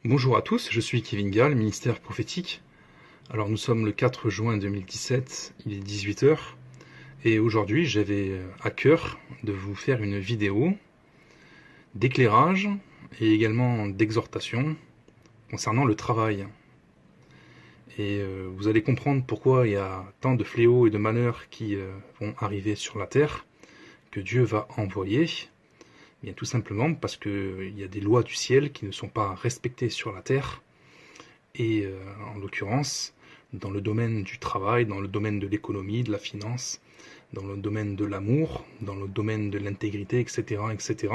Bonjour à tous, je suis Kevin Gall, ministère prophétique. Alors nous sommes le 4 juin 2017, il est 18 heures, et aujourd'hui j'avais à cœur de vous faire une vidéo d'éclairage et également d'exhortation concernant le travail. Et vous allez comprendre pourquoi il y a tant de fléaux et de malheurs qui vont arriver sur la terre, que Dieu va envoyer. Bien tout simplement parce qu'il y a des lois du ciel qui ne sont pas respectées sur la terre, et en l'occurrence dans le domaine du travail, dans le domaine de l'économie, de la finance, dans le domaine de l'amour, dans le domaine de l'intégrité, etc. etc.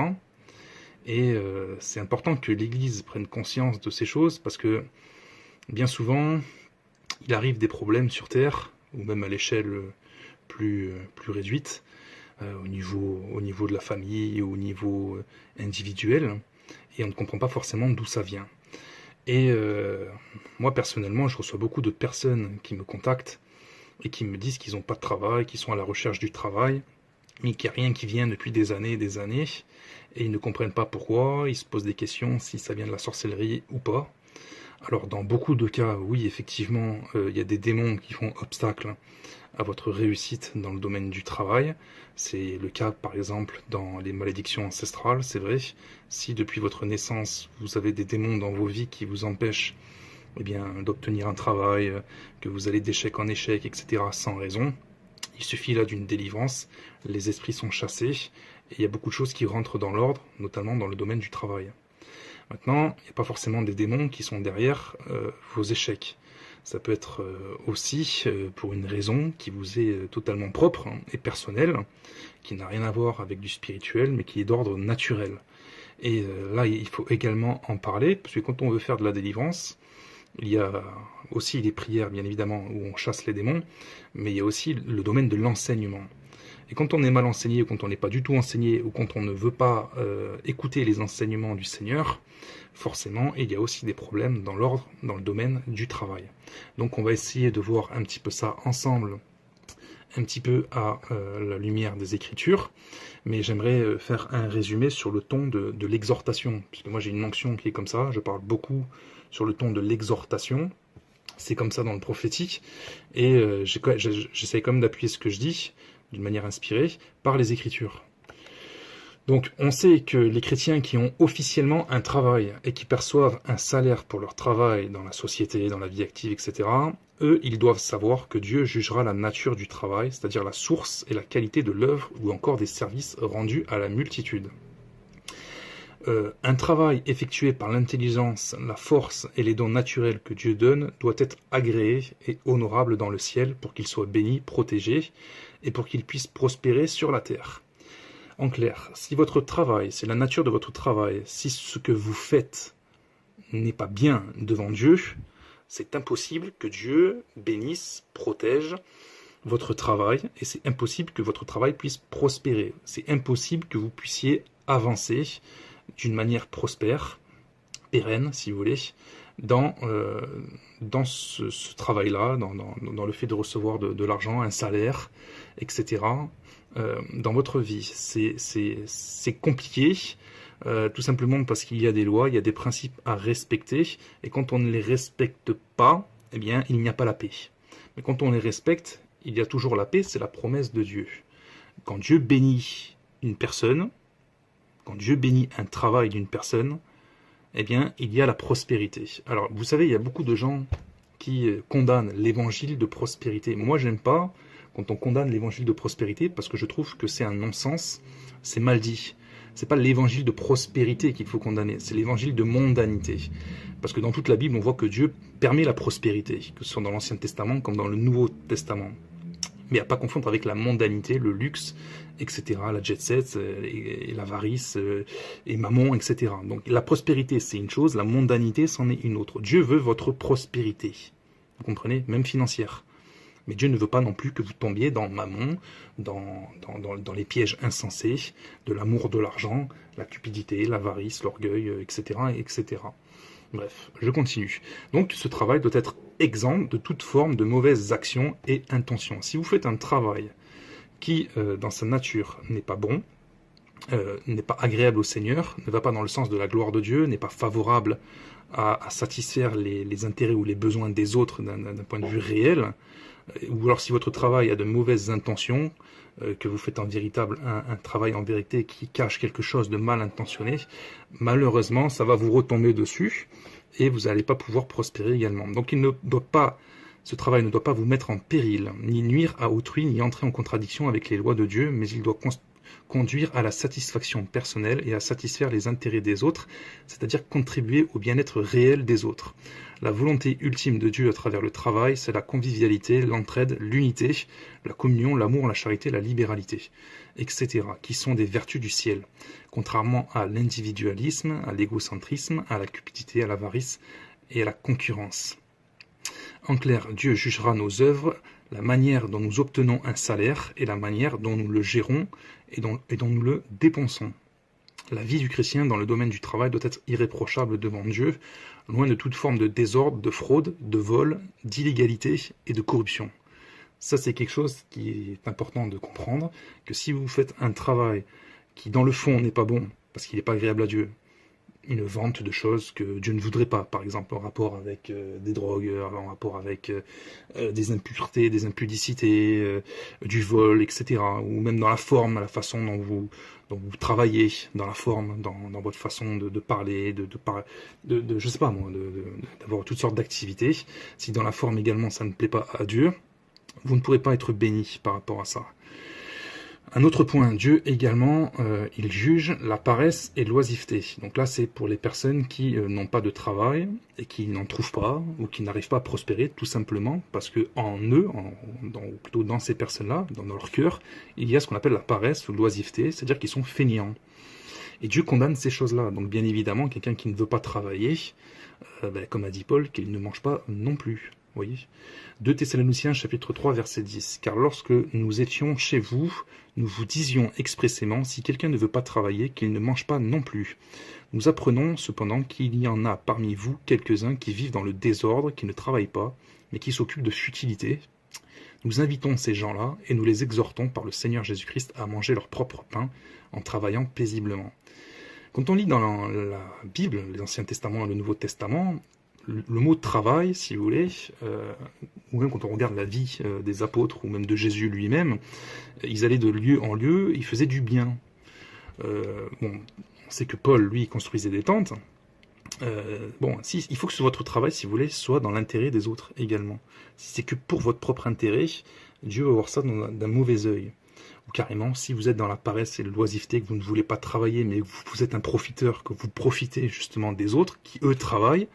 Et c'est important que l'Église prenne conscience de ces choses parce que bien souvent, il arrive des problèmes sur Terre, ou même à l'échelle plus réduite, au niveau de la famille, au niveau individuel, et on ne comprend pas forcément d'où ça vient. Et moi personnellement, je reçois beaucoup de personnes qui me contactent et qui me disent qu'ils n'ont pas de travail, qu'ils sont à la recherche du travail, mais qu'il n'y a rien qui vient depuis des années et des années, et ils ne comprennent pas pourquoi, ils se posent des questions si ça vient de la sorcellerie ou pas. Alors dans beaucoup de cas, oui, effectivement, il y a des démons qui font obstacle à votre réussite dans le domaine du travail. C'est le cas par exemple dans les malédictions ancestrales, c'est vrai. Si depuis votre naissance vous avez des démons dans vos vies qui vous empêchent d'obtenir un travail, que vous allez d'échec en échec, etc. sans raison, il suffit là d'une délivrance, les esprits sont chassés, et il y a beaucoup de choses qui rentrent dans l'ordre, notamment dans le domaine du travail. Maintenant, il n'y a pas forcément des démons qui sont derrière vos échecs. Ça peut être aussi pour une raison qui vous est totalement propre et personnelle, qui n'a rien à voir avec du spirituel, mais qui est d'ordre naturel. Et là, il faut également en parler, parce que quand on veut faire de la délivrance, il y a aussi les prières, bien évidemment, où on chasse les démons, mais il y a aussi le domaine de l'enseignement. Et quand on est mal enseigné, ou quand on n'est pas du tout enseigné, ou quand on ne veut pas écouter les enseignements du Seigneur, forcément, il y a aussi des problèmes dans l'ordre, dans le domaine du travail. Donc on va essayer de voir un petit peu ça ensemble, un petit peu à la lumière des Écritures, mais j'aimerais faire un résumé sur le ton de l'exhortation, puisque moi j'ai une onction qui est comme ça, je parle beaucoup sur le ton de l'exhortation, c'est comme ça dans le prophétique, et j'essaie quand même d'appuyer ce que je dis, d'une manière inspirée, par les Écritures. Donc on sait que les chrétiens qui ont officiellement un travail et qui perçoivent un salaire pour leur travail dans la société, dans la vie active, etc., eux, ils doivent savoir que Dieu jugera la nature du travail, c'est-à-dire la source et la qualité de l'œuvre ou encore des services rendus à la multitude. Un travail effectué par l'intelligence, la force et les dons naturels que Dieu donne doit être agréé et honorable dans le ciel pour qu'il soit béni, protégé et pour qu'il puisse prospérer sur la terre. En clair, si votre travail, c'est la nature de votre travail, si ce que vous faites n'est pas bien devant Dieu, c'est impossible que Dieu bénisse, protège votre travail, et c'est impossible que votre travail puisse prospérer. C'est impossible que vous puissiez avancer d'une manière prospère, pérenne, si vous voulez, dans ce travail-là, dans le fait de recevoir de l'argent, un salaire, etc., dans votre vie. C'est compliqué, tout simplement parce qu'il y a des lois, il y a des principes à respecter, et quand on ne les respecte pas, eh bien, il n'y a pas la paix. Mais quand on les respecte, il y a toujours la paix, c'est la promesse de Dieu. Quand Dieu bénit une personne, quand Dieu bénit un travail d'une personne, eh bien, il y a la prospérité. Alors, vous savez, il y a beaucoup de gens qui condamnent l'évangile de prospérité. Moi, j'aime pas quand on condamne l'évangile de prospérité parce que je trouve que c'est un non-sens, c'est mal dit. C'est pas l'évangile de prospérité qu'il faut condamner, c'est l'évangile de mondanité. Parce que dans toute la Bible, on voit que Dieu permet la prospérité, que ce soit dans l'Ancien Testament comme dans le Nouveau Testament. Mais à pas confondre avec la mondanité, le luxe, etc., la jet set, et l'avarice, et mammon, etc. Donc la prospérité, c'est une chose, la mondanité, c'en est une autre. Dieu veut votre prospérité, vous comprenez, même financière. Mais Dieu ne veut pas non plus que vous tombiez dans mammon, dans les pièges insensés, de l'amour de l'argent, la cupidité, l'avarice, l'orgueil, etc., etc. Bref, je continue. Donc ce travail doit être exempt de toute forme de mauvaises actions et intentions. Si vous faites un travail qui, dans sa nature, n'est pas bon, n'est pas agréable au Seigneur, ne va pas dans le sens de la gloire de Dieu, n'est pas favorable à satisfaire les intérêts ou les besoins des autres d'un point de vue réel, ou alors si votre travail a de mauvaises intentions, que vous faites un travail en vérité qui cache quelque chose de mal intentionné, malheureusement ça va vous retomber dessus et vous n'allez pas pouvoir prospérer également. Donc ce travail ne doit pas vous mettre en péril, ni nuire à autrui, ni entrer en contradiction avec les lois de Dieu, mais il doit conduire à la satisfaction personnelle et à satisfaire les intérêts des autres, c'est-à-dire contribuer au bien-être réel des autres. La volonté ultime de Dieu à travers le travail, c'est la convivialité, l'entraide, l'unité, la communion, l'amour, la charité, la libéralité, etc., qui sont des vertus du ciel, contrairement à l'individualisme, à l'égocentrisme, à la cupidité, à l'avarice et à la concurrence. En clair, Dieu jugera nos œuvres, la manière dont nous obtenons un salaire et la manière dont nous le gérons et dont nous le dépensons. La vie du chrétien dans le domaine du travail doit être irréprochable devant Dieu, loin de toute forme de désordre, de fraude, de vol, d'illégalité et de corruption. Ça, c'est quelque chose qui est important de comprendre, que si vous faites un travail qui, dans le fond, n'est pas bon, parce qu'il n'est pas agréable à Dieu, une vente de choses que Dieu ne voudrait pas, par exemple en rapport avec des drogues, en rapport avec des impuretés, des impudicités, du vol, etc. Ou même dans la forme, la façon dont vous travaillez, dans la forme, dans votre façon de parler, je sais pas moi, d'avoir toutes sortes d'activités. Si dans la forme également ça ne plaît pas à Dieu, vous ne pourrez pas être béni par rapport à ça. Un autre point, Dieu également, il juge la paresse et l'oisiveté. Donc là, c'est pour les personnes qui n'ont pas de travail et qui n'en trouvent pas ou qui n'arrivent pas à prospérer, tout simplement parce que en eux, plutôt dans ces personnes-là, dans leur cœur, il y a ce qu'on appelle la paresse ou l'oisiveté, c'est-à-dire qu'ils sont fainéants. Et Dieu condamne ces choses-là. Donc bien évidemment, quelqu'un qui ne veut pas travailler, comme a dit Paul, qu'il ne mange pas non plus. Vous voyez, 2 Thessaloniciens chapitre 3 verset 10. Car lorsque nous étions chez vous, nous vous disions expressément, si quelqu'un ne veut pas travailler, qu'il ne mange pas non plus. Nous apprenons cependant qu'il y en a parmi vous quelques-uns qui vivent dans le désordre, qui ne travaillent pas, mais qui s'occupent de futilité. Nous invitons ces gens-là et nous les exhortons par le Seigneur Jésus-Christ à manger leur propre pain en travaillant paisiblement. Quand on lit dans la Bible, l'Ancien Testament et le Nouveau Testament, le mot travail, si vous voulez, ou même quand on regarde la vie des apôtres, ou même de Jésus lui-même, ils allaient de lieu en lieu, ils faisaient du bien. On sait que Paul, lui, construisait des tentes. Il faut que votre travail, si vous voulez, soit dans l'intérêt des autres également. Si c'est que pour votre propre intérêt, Dieu va voir ça d'un mauvais œil. Ou carrément, si vous êtes dans la paresse et l'oisiveté, que vous ne voulez pas travailler, mais que vous êtes un profiteur, que vous profitez justement des autres, qui eux travaillent,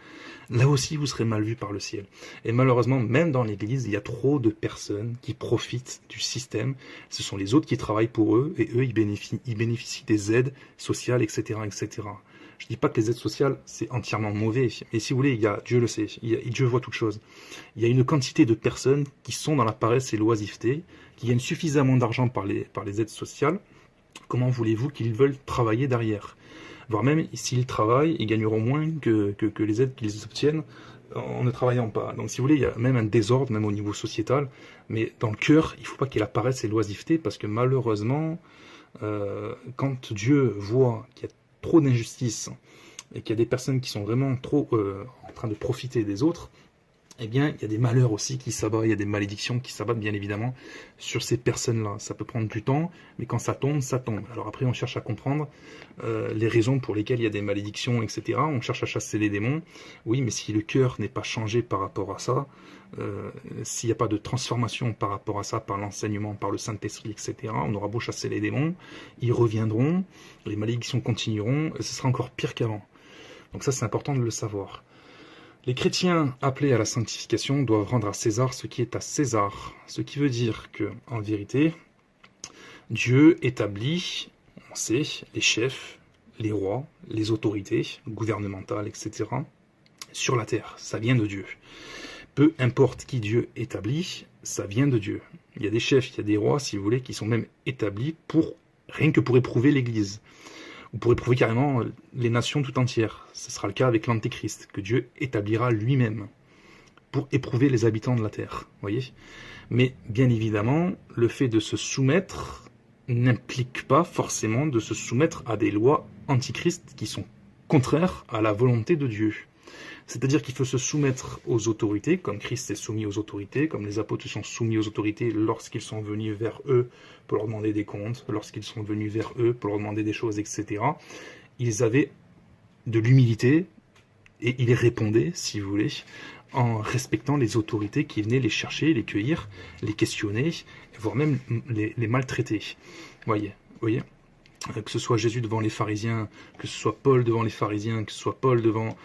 là aussi vous serez mal vu par le ciel. Et malheureusement, même dans l'église, il y a trop de personnes qui profitent du système. Ce sont les autres qui travaillent pour eux, et eux, ils bénéficient des aides sociales, etc., etc. Je dis pas que les aides sociales, c'est entièrement mauvais, mais si vous voulez, Dieu le sait, Dieu voit toutes choses. Il y a une quantité de personnes qui sont dans la paresse et l'oisiveté, qui gagnent suffisamment d'argent par les aides sociales. Comment voulez-vous qu'ils veulent travailler derrière? Voire même, s'ils travaillent, ils gagneront moins que les aides qu'ils obtiennent en ne travaillant pas. Donc si vous voulez, il y a même un désordre, même au niveau sociétal, mais dans le cœur, il ne faut pas qu'il y ait la paresse et l'oisiveté, parce que malheureusement, quand Dieu voit qu'il y a trop d'injustice et qu'il y a des personnes qui sont vraiment trop en train de profiter des autres, eh bien, il y a des malheurs aussi qui s'abattent, il y a des malédictions qui s'abattent bien évidemment sur ces personnes-là. Ça peut prendre du temps, mais quand ça tombe, ça tombe. Alors après, on cherche à comprendre les raisons pour lesquelles il y a des malédictions, etc. On cherche à chasser les démons. Oui, mais si le cœur n'est pas changé par rapport à ça, s'il n'y a pas de transformation par rapport à ça, par l'enseignement, par le Saint-Esprit, etc., on aura beau chasser les démons, ils reviendront, les malédictions continueront, et ce sera encore pire qu'avant. Donc ça, c'est important de le savoir. Les chrétiens appelés à la sanctification doivent rendre à César ce qui est à César, ce qui veut dire que, en vérité, Dieu établit, on sait, les chefs, les rois, les autorités gouvernementales, etc., sur la terre. Ça vient de Dieu. Peu importe qui Dieu établit, ça vient de Dieu. Il y a des chefs, il y a des rois, si vous voulez, qui sont même établis rien que pour éprouver l'Église. Ou pour éprouver carrément les nations tout entières. Ce sera le cas avec l'Antéchrist, que Dieu établira lui-même pour éprouver les habitants de la terre. Voyez. Mais bien évidemment, le fait de se soumettre n'implique pas forcément de se soumettre à des lois antichrist qui sont contraires à la volonté de Dieu. C'est-à-dire qu'il faut se soumettre aux autorités, comme Christ est soumis aux autorités, comme les apôtres sont soumis aux autorités lorsqu'ils sont venus vers eux pour leur demander des comptes, lorsqu'ils sont venus vers eux pour leur demander des choses, etc. Ils avaient de l'humilité et ils répondaient, si vous voulez, en respectant les autorités qui venaient les chercher, les cueillir, les questionner, voire même les maltraiter. Voyez. Que ce soit Jésus devant les pharisiens, que ce soit Paul devant les pharisiens, que ce soit Paul devant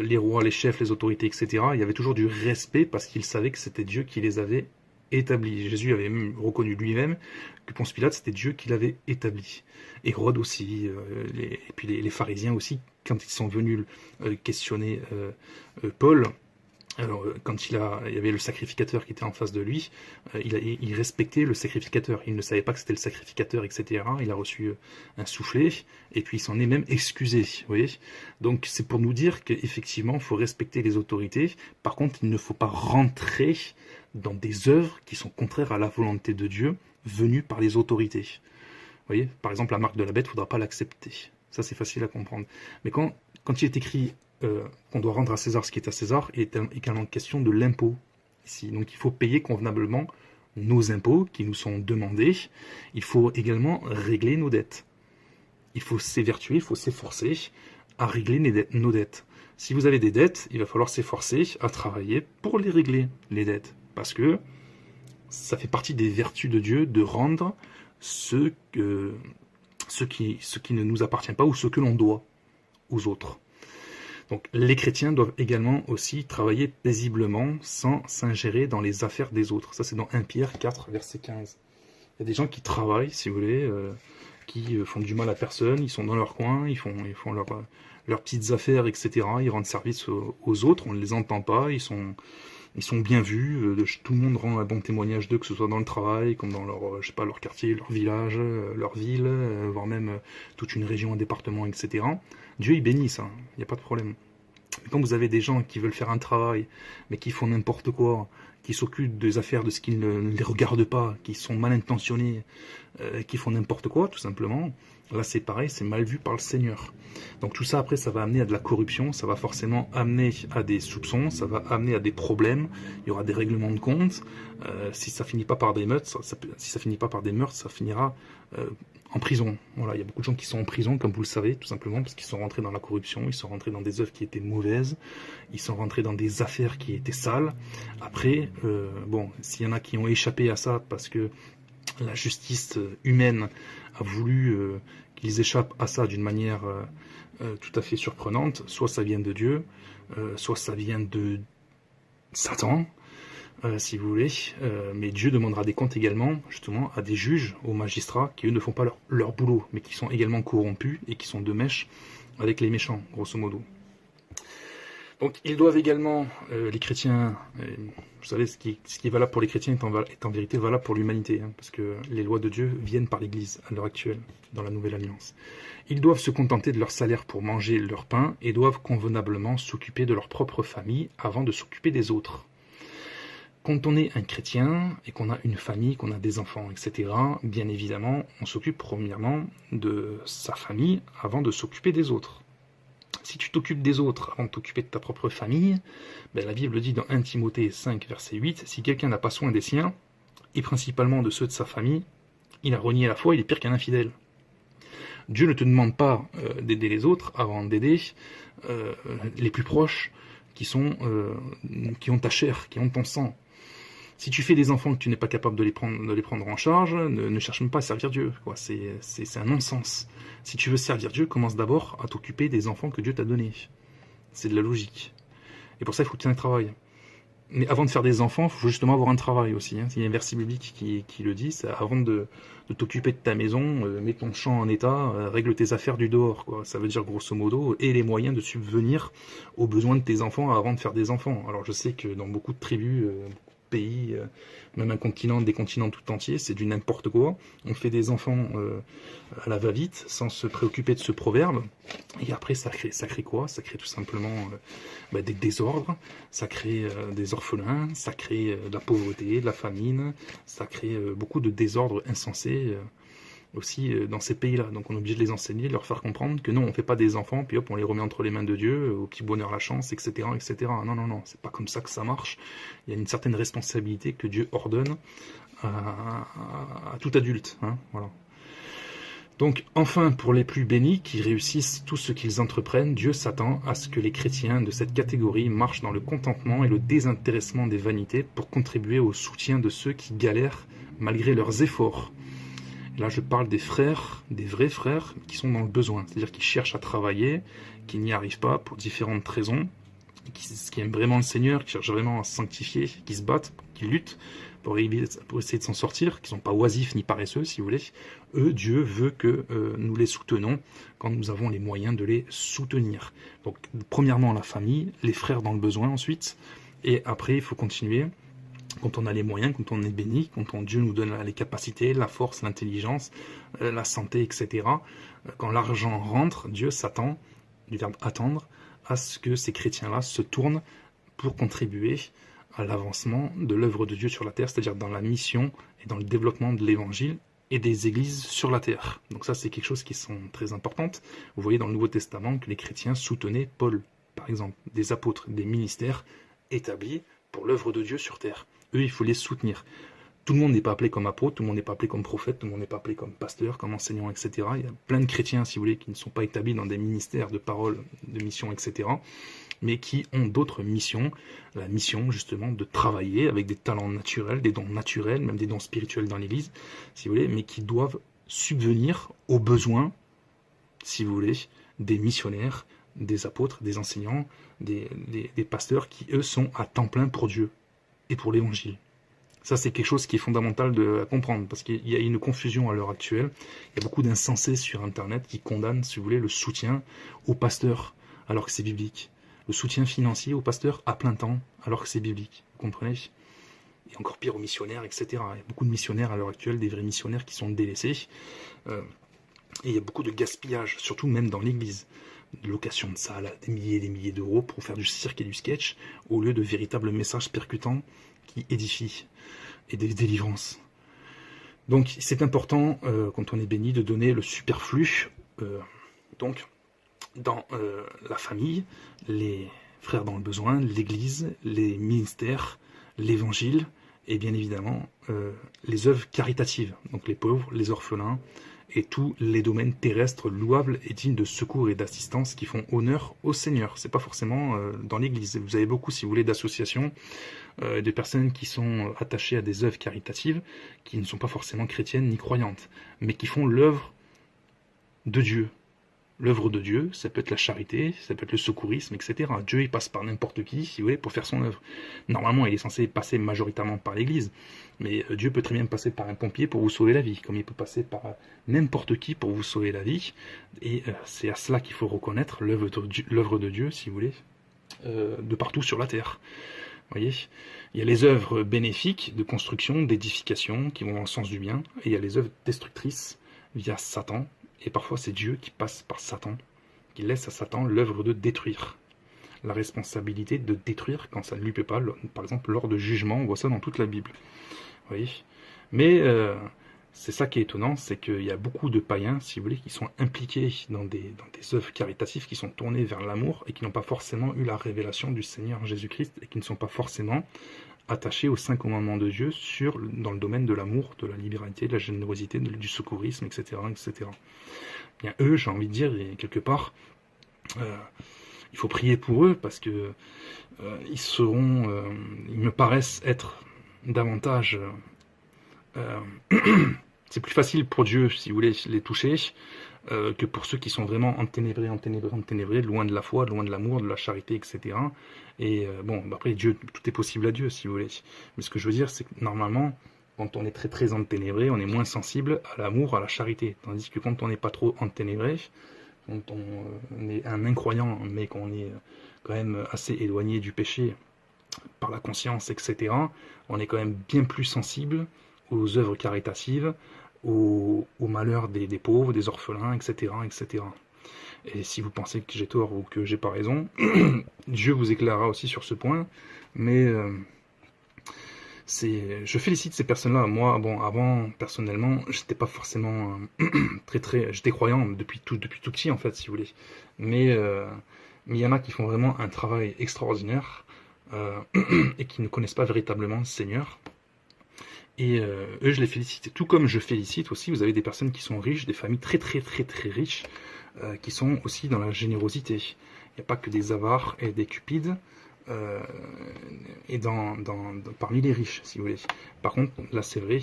les rois, les chefs, les autorités, etc. Il y avait toujours du respect parce qu'ils savaient que c'était Dieu qui les avait établis. Jésus avait même reconnu lui-même que Ponce Pilate, c'était Dieu qui l'avait établi. Hérode aussi, et puis les pharisiens aussi, quand ils sont venus questionner Paul. Alors, quand il y avait le sacrificateur qui était en face de lui, il respectait le sacrificateur. Il ne savait pas que c'était le sacrificateur, etc. Il a reçu un soufflet, et puis il s'en est même excusé. Vous voyez. Donc, c'est pour nous dire qu'effectivement, il faut respecter les autorités. Par contre, il ne faut pas rentrer dans des œuvres qui sont contraires à la volonté de Dieu, venues par les autorités. Vous voyez. Par exemple, la marque de la bête, il ne faudra pas l'accepter. Ça, c'est facile à comprendre. Mais quand il est écrit qu'on doit rendre à César ce qui est à César, il est également question de l'impôt ici. Donc il faut payer convenablement nos impôts qui nous sont demandés. Il faut également régler nos dettes. Il faut s'évertuer, il faut s'efforcer à régler nos dettes. Si vous avez des dettes, il va falloir s'efforcer à travailler pour les régler, les dettes. Parce que ça fait partie des vertus de Dieu de rendre ce qui ne nous appartient pas ou ce que l'on doit aux autres. Donc les chrétiens doivent également aussi travailler paisiblement sans s'ingérer dans les affaires des autres. Ça c'est dans 1 Pierre 4, verset 15. Il y a des gens qui travaillent, si vous voulez, qui font du mal à personne, ils sont dans leur coin, ils font leurs petites affaires, etc. Ils rendent service aux autres, on ne les entend pas, ils sont bien vus, tout le monde rend un bon témoignage d'eux, que ce soit dans le travail, comme dans leur quartier, leur village, leur ville, voire même toute une région, un département, etc. Dieu, il bénit ça, il n'y a pas de problème. Mais quand vous avez des gens qui veulent faire un travail, mais qui font n'importe quoi, qui s'occupent des affaires de ce qui ne les regarde pas, qui sont mal intentionnés, qui font n'importe quoi, tout simplement, là c'est pareil, c'est mal vu par le Seigneur. Donc tout ça après, ça va amener à de la corruption, ça va forcément amener à des soupçons, ça va amener à des problèmes, il y aura des règlements de compte, si ça finit pas par des meurtres, ça finira en prison. Voilà, il y a beaucoup de gens qui sont en prison, comme vous le savez, tout simplement parce qu'ils sont rentrés dans la corruption, ils sont rentrés dans des œuvres qui étaient mauvaises, ils sont rentrés dans des affaires qui étaient sales. Après, s'il y en a qui ont échappé à ça parce que la justice humaine a voulu qu'ils échappent à ça d'une manière tout à fait surprenante, soit ça vient de Dieu, soit ça vient de Satan, si vous voulez, mais Dieu demandera des comptes également, justement, à des juges, aux magistrats, qui eux ne font pas leur boulot, mais qui sont également corrompus et qui sont de mèche avec les méchants, grosso modo. Donc ils doivent également, les chrétiens, vous savez, ce qui est valable pour les chrétiens est en vérité valable pour l'humanité, parce que les lois de Dieu viennent par l'Église à l'heure actuelle, dans la Nouvelle Alliance. Ils doivent se contenter de leur salaire pour manger leur pain et doivent convenablement s'occuper de leur propre famille avant de s'occuper des autres. Quand on est un chrétien et qu'on a une famille, qu'on a des enfants, etc., bien évidemment, on s'occupe premièrement de sa famille avant de s'occuper des autres. Si tu t'occupes des autres avant de t'occuper de ta propre famille, la Bible dit dans 1 Timothée 5, verset 8, si quelqu'un n'a pas soin des siens, et principalement de ceux de sa famille, il a renié la foi, il est pire qu'un infidèle. Dieu ne te demande pas d'aider les autres avant d'aider les plus proches qui ont ta chair, qui ont ton sang. Si tu fais des enfants que tu n'es pas capable de les prendre en charge, ne cherche même pas à servir Dieu. C'est un non-sens. Si tu veux servir Dieu, commence d'abord à t'occuper des enfants que Dieu t'a donnés. C'est de la logique. Et pour ça, il faut que tu aies un travail. Mais avant de faire des enfants, il faut justement avoir un travail aussi. Il y a un verset biblique qui le dit, c'est avant de t'occuper de ta maison, mets ton champ en état, règle tes affaires du dehors. Ça veut dire grosso modo, aie les moyens de subvenir aux besoins de tes enfants avant de faire des enfants. Alors je sais que dans beaucoup de tribus, pays, même un continent, des continents tout entiers, c'est du n'importe quoi. On fait des enfants à la va-vite, sans se préoccuper de ce proverbe. Et après, ça crée quoi? Ça crée tout simplement des désordres, ça crée des orphelins, ça crée de la pauvreté, de la famine, ça crée beaucoup de désordres insensés aussi dans ces pays-là. Donc on est obligé de les enseigner, de leur faire comprendre que non, on ne fait pas des enfants, puis hop, on les remet entre les mains de Dieu, au petit bonheur la chance, etc. etc. Non, non, non, c'est pas comme ça que ça marche. Il y a une certaine responsabilité que Dieu ordonne à tout adulte. Hein, voilà. Donc, enfin, pour les plus bénis qui réussissent tout ce qu'ils entreprennent, Dieu s'attend à ce que les chrétiens de cette catégorie marchent dans le contentement et le désintéressement des vanités pour contribuer au soutien de ceux qui galèrent malgré leurs efforts. Et là, je parle des frères, des vrais frères qui sont dans le besoin, c'est-à-dire qui cherchent à travailler, qui n'y arrivent pas pour différentes raisons, qui aiment vraiment le Seigneur, qui cherchent vraiment à se sanctifier, qui se battent, qui luttent pour essayer de s'en sortir, qui ne sont pas oisifs ni paresseux, si vous voulez. Eux, Dieu veut que nous les soutenons quand nous avons les moyens de les soutenir. Donc, premièrement, la famille, les frères dans le besoin ensuite, et après, il faut continuer. Quand on a les moyens, quand on est béni, quand Dieu nous donne les capacités, la force, l'intelligence, la santé, etc. Quand l'argent rentre, Dieu s'attend, du verbe attendre, à ce que ces chrétiens-là se tournent pour contribuer à l'avancement de l'œuvre de Dieu sur la terre, c'est-à-dire dans la mission et dans le développement de l'évangile et des églises sur la terre. Donc ça, c'est quelque chose qui sont très importantes. Vous voyez dans le Nouveau Testament que les chrétiens soutenaient Paul, par exemple, des apôtres, des ministères établis pour l'œuvre de Dieu sur terre. Eux, il faut les soutenir. Tout le monde n'est pas appelé comme apôtre, tout le monde n'est pas appelé comme prophète, tout le monde n'est pas appelé comme pasteur, comme enseignant, etc. Il y a plein de chrétiens, si vous voulez, qui ne sont pas établis dans des ministères de parole, de mission, etc., mais qui ont d'autres missions, la mission justement de travailler avec des talents naturels, des dons naturels, même des dons spirituels dans l'Église, si vous voulez, mais qui doivent subvenir aux besoins, si vous voulez, des missionnaires, des apôtres, des enseignants, des pasteurs qui, eux, sont à temps plein pour Dieu et pour l'Évangile. Ça, c'est quelque chose qui est fondamental à comprendre, parce qu'il y a une confusion à l'heure actuelle. Il y a beaucoup d'insensés sur Internet qui condamnent, si vous voulez, le soutien aux pasteurs, alors que c'est biblique. Le soutien financier aux pasteurs à plein temps, alors que c'est biblique. Vous comprenez? Et encore pire aux missionnaires, etc. Il y a beaucoup de missionnaires à l'heure actuelle, des vrais missionnaires qui sont délaissés. Et il y a beaucoup de gaspillage, surtout même dans l'Église. De location de salles, des milliers d'euros pour faire du cirque et du sketch, au lieu de véritables messages percutants qui édifient et des délivrances. Donc c'est important, quand on est béni, de donner le superflu. Donc dans la famille, les frères dans le besoin, l'Église, les ministères, l'Évangile, et bien évidemment les œuvres caritatives, donc les pauvres, les orphelins, et tous les domaines terrestres louables et dignes de secours et d'assistance qui font honneur au Seigneur. C'est pas forcément dans l'Église. Vous avez beaucoup, si vous voulez, d'associations, de personnes qui sont attachées à des œuvres caritatives, qui ne sont pas forcément chrétiennes ni croyantes, mais qui font l'œuvre de Dieu. L'œuvre de Dieu, ça peut être la charité, ça peut être le secourisme, etc. Dieu, il passe par n'importe qui, si vous voulez, pour faire son œuvre. Normalement, il est censé passer majoritairement par l'Église, mais Dieu peut très bien passer par un pompier pour vous sauver la vie, comme il peut passer par n'importe qui pour vous sauver la vie. Et c'est à cela qu'il faut reconnaître l'œuvre de Dieu, si vous voulez, de partout sur la terre. Vous voyez, il y a les œuvres bénéfiques de construction, d'édification, qui vont dans le sens du bien, et il y a les œuvres destructrices via Satan. Et parfois, c'est Dieu qui passe par Satan, qui laisse à Satan l'œuvre de détruire. La responsabilité de détruire quand ça ne lui plaît pas, par exemple lors de jugement, on voit ça dans toute la Bible. Vous voyez ? Mais c'est ça qui est étonnant, c'est qu'il y a beaucoup de païens, si vous voulez, qui sont impliqués dans des œuvres caritatives, qui sont tournées vers l'amour et qui n'ont pas forcément eu la révélation du Seigneur Jésus-Christ et qui ne sont pas forcément attachés aux 5 commandements de Dieu dans le domaine de l'amour, de la libéralité, de la générosité, du secourisme, etc. etc. Bien, eux, j'ai envie de dire, et quelque part, il faut prier pour eux parce que ils me paraissent être davantage... c'est plus facile pour Dieu, si vous voulez, les toucher, que pour ceux qui sont vraiment enténébrés, loin de la foi, loin de l'amour, de la charité, etc. Et bon, après, Dieu, tout est possible à Dieu, si vous voulez. Mais ce que je veux dire, c'est que normalement, quand on est très très enténébré, on est moins sensible à l'amour, à la charité. Tandis que quand on n'est pas trop enténébré, quand on est un incroyant, mais qu'on est quand même assez éloigné du péché par la conscience, etc., on est quand même bien plus sensible aux œuvres caritatives, au malheur des pauvres, des orphelins, etc., etc. Et si vous pensez que j'ai tort ou que j'ai pas raison, Dieu vous éclairera aussi sur ce point, mais Je félicite ces personnes-là. Moi, bon, avant, personnellement, j'étais pas forcément j'étais croyant depuis tout petit en fait, si vous voulez. Mais mais il y en a qui font vraiment un travail extraordinaire euh, et qui ne connaissent pas véritablement le Seigneur. Et eux, je les félicite. Tout comme je félicite aussi, vous avez des personnes qui sont riches, des familles très riches, qui sont aussi dans la générosité. Il n'y a pas que des avares et des cupides, euh, et parmi les riches, si vous voulez. Par contre, là c'est vrai,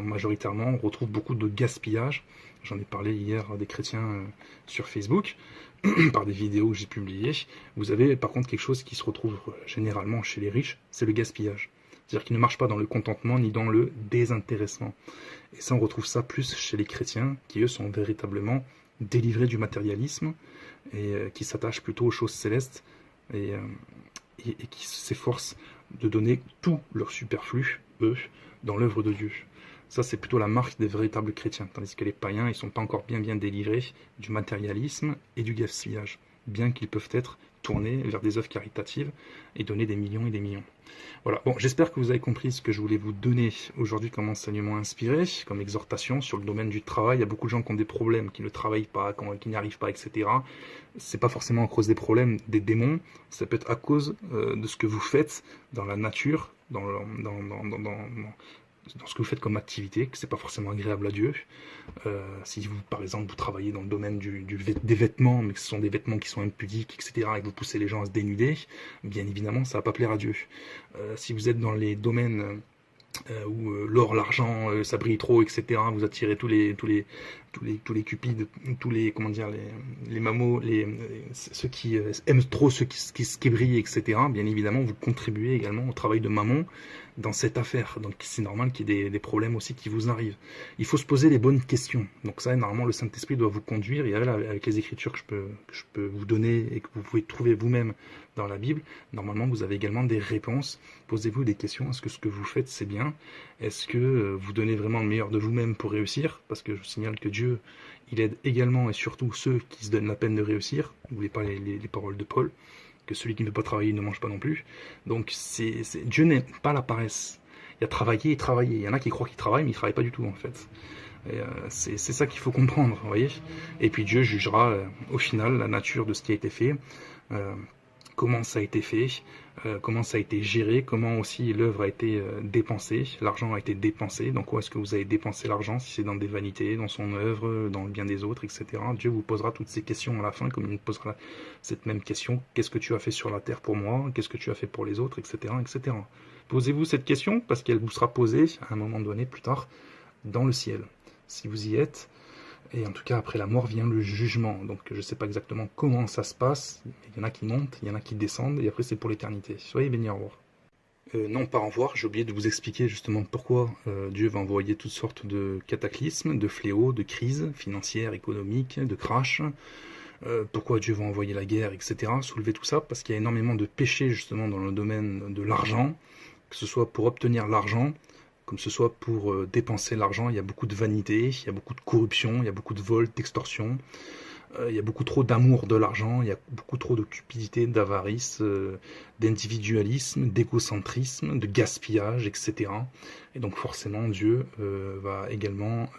majoritairement, on retrouve beaucoup de gaspillage. J'en ai parlé hier à des chrétiens sur Facebook, par des vidéos que j'ai publiées. Vous avez par contre quelque chose qui se retrouve généralement chez les riches, c'est le gaspillage. C'est-à-dire qu'ils ne marchent pas dans le contentement ni dans le désintéressement. Et ça, on retrouve ça plus chez les chrétiens, qui eux sont véritablement délivrés du matérialisme et qui s'attachent plutôt aux choses célestes et, euh, et qui s'efforcent de donner tout leur superflu, eux, dans l'œuvre de Dieu. Ça, c'est plutôt la marque des véritables chrétiens, tandis que les païens, ils ne sont pas encore bien délivrés du matérialisme et du gaspillage, bien qu'ils peuvent être tournés vers des œuvres caritatives et donner des millions et des millions. Voilà, bon, j'espère que vous avez compris ce que je voulais vous donner aujourd'hui comme enseignement inspiré, comme exhortation sur le domaine du travail. Il y a beaucoup de gens qui ont des problèmes, qui ne travaillent pas, qui n'y arrivent pas, etc. C'est pas forcément à cause des problèmes des démons, ça peut être à cause de ce que vous faites dans la nature, dans ce que vous faites comme activité, que c'est pas forcément agréable à Dieu. Si vous, par exemple, vous travaillez dans le domaine des vêtements, mais que ce sont des vêtements qui sont impudiques, etc., et que vous poussez les gens à se dénuder, bien évidemment, ça va pas plaire à Dieu. Si vous êtes dans les domaines où l'or, l'argent, ça brille trop, etc., vous attirez tous les cupides, tous les, comment dire, les mamos, ceux qui aiment trop ce qui brille, etc., bien évidemment, vous contribuez également au travail de mammon dans cette affaire. Donc c'est normal qu'il y ait des problèmes aussi qui vous arrivent. Il faut se poser les bonnes questions. Donc ça, normalement, le Saint-Esprit doit vous conduire. Et avec les écritures que je peux vous donner et que vous pouvez trouver vous-même dans la Bible, normalement, vous avez également des réponses. Posez-vous des questions. Est-ce que ce que vous faites, c'est bien? Est-ce que vous donnez vraiment le meilleur de vous-même pour réussir? Parce que je vous signale que Dieu, il aide également et surtout ceux qui se donnent la peine de réussir. N'oubliez pas les paroles de Paul, que celui qui ne veut pas travailler ne mange pas non plus. Donc Dieu n'aime pas la paresse. Il y a travailler et travailler. Il y en a qui croient qu'ils travaillent, mais ils ne travaillent pas du tout en fait. C'est ça qu'il faut comprendre, vous voyez. Et puis Dieu jugera au final la nature de ce qui a été fait, comment ça a été fait, comment ça a été géré, comment aussi l'œuvre a été dépensée, l'argent a été dépensé, dans quoi est-ce que vous avez dépensé l'argent, si c'est dans des vanités, dans son œuvre, dans le bien des autres, etc. Dieu vous posera toutes ces questions à la fin, comme il nous posera cette même question, qu'est-ce que tu as fait sur la terre pour moi, qu'est-ce que tu as fait pour les autres, etc. etc. Posez-vous cette question, parce qu'elle vous sera posée à un moment donné, plus tard, dans le ciel, si vous y êtes. Et en tout cas, après la mort vient le jugement. Donc je ne sais pas exactement comment ça se passe. Il y en a qui montent, il y en a qui descendent, et après c'est pour l'éternité. Soyez bénis, au revoir. Non, pas au revoir, j'ai oublié de vous expliquer justement pourquoi Dieu va envoyer toutes sortes de cataclysmes, de fléaux, de crises financières, économiques, de crash. Pourquoi Dieu va envoyer la guerre, etc. Soulever tout ça, parce qu'il y a énormément de péchés justement dans le domaine de l'argent, que ce soit pour obtenir l'argent, comme ce soit pour dépenser l'argent. Il y a beaucoup de vanité, il y a beaucoup de corruption, il y a beaucoup de vol, d'extorsion, il y a beaucoup trop d'amour de l'argent, il y a beaucoup trop de cupidité, d'avarice, d'individualisme, d'égocentrisme, de gaspillage, etc. Et donc forcément Dieu va également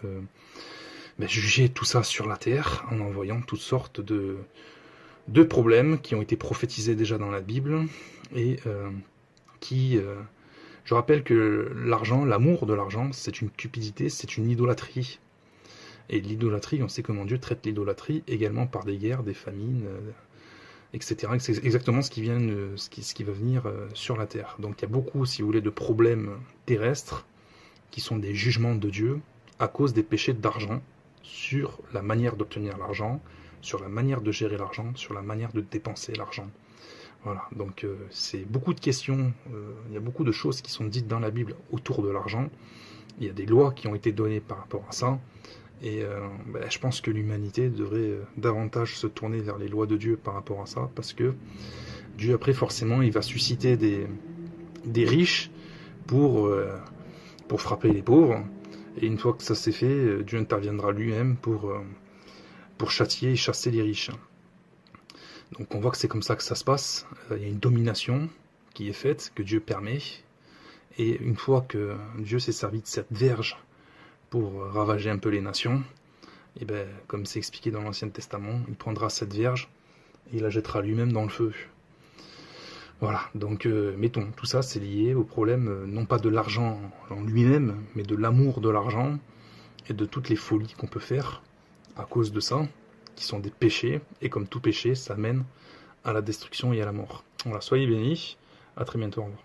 juger tout ça sur la terre en envoyant toutes sortes de problèmes qui ont été prophétisés déjà dans la Bible et qui... Je rappelle que l'argent, l'amour de l'argent, c'est une cupidité, c'est une idolâtrie. Et l'idolâtrie, on sait comment Dieu traite l'idolâtrie également par des guerres, des famines, etc. C'est exactement ce qui va venir sur la terre. Donc il y a beaucoup, si vous voulez, de problèmes terrestres qui sont des jugements de Dieu à cause des péchés d'argent, sur la manière d'obtenir l'argent, sur la manière de gérer l'argent, sur la manière de dépenser l'argent. Voilà, donc c'est beaucoup de questions, il y a beaucoup de choses qui sont dites dans la Bible autour de l'argent. Il y a des lois qui ont été données par rapport à ça. Et je pense que l'humanité devrait davantage se tourner vers les lois de Dieu par rapport à ça, parce que Dieu, après, forcément, il va susciter des riches pour frapper les pauvres. Et une fois que ça s'est fait, Dieu interviendra lui-même pour châtier et chasser les riches. Donc on voit que c'est comme ça que ça se passe. Il y a une domination qui est faite, que Dieu permet. Et une fois que Dieu s'est servi de cette verge pour ravager un peu les nations, et ben, comme c'est expliqué dans l'Ancien Testament, il prendra cette verge et il la jettera lui-même dans le feu. Voilà, donc mettons, tout ça c'est lié au problème non pas de l'argent en lui-même, mais de l'amour de l'argent et de toutes les folies qu'on peut faire à cause de ça, qui sont des péchés, et comme tout péché, ça mène à la destruction et à la mort. Voilà, soyez bénis, à très bientôt, au revoir.